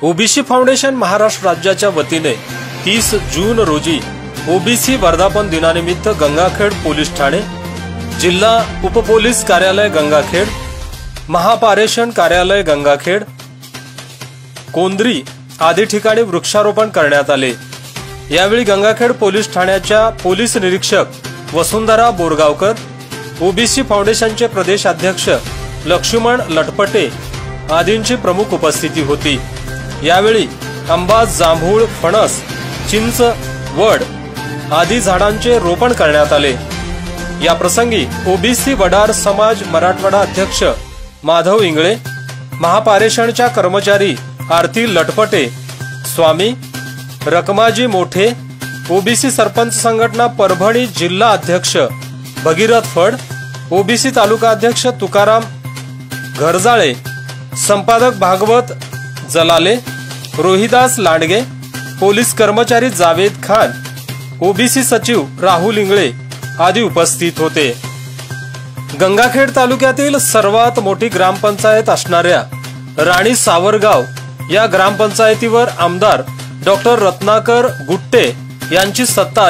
OBC foundation Maharashtra राज्याच्या वतीने 30 जून रोजी ओबीसी वर्धापन दिनानिमित्त गंगाखेड पोलीस ठाणे, जिल्हा उपपोलीस कार्यालय गंगाखेड, महापारेषण कार्यालय गंगाखेड, कोंद्री आदी ठिकाणी वृक्षारोपण करण्यात आले। यावेळी गंगाखेड पोलीस ठाण्याच्या पोलीस निरीक्षक वसुंधरा बोरगावकर, ओबीसी फाउंडेशनचे प्रदेश अध्यक्ष लक्ष्मण लटपटे आदींची प्रमुख उपस्थिती होती। यावेळी आंबा, जांभूळ, फणस, चिंच, वड आदी झाडांचे रोपण करण्यात आले। या प्रसंगी ओबीसी वडार समाज मराठवाडा अध्यक्ष माधव इंगळे, महापारेषणच्या कर्मचारी आरती लटपटे, स्वामी रकमाजी मोठे, ओबीसी सरपंच संघटना परभणी जिल्हा अध्यक्ष भगीरथ फड, ओबीसी तालुका अध्यक्ष तुकाराम घरजाळे, संपादक भागवत जलाले, रोहिदास लांडगे, पोलीस कर्मचारी जावेद खान, ओबीसी सचिव राहुल इंगळे आदी उपस्थित होते। गंगाखेड तालुक्यातील सर्वात मोठी ग्रामपंचायत असणाऱ्या राणी सावरगाव या ग्रामपंचायतीवर आमदार डॉक्टर रत्नाकर गुट्टे यांची सत्ता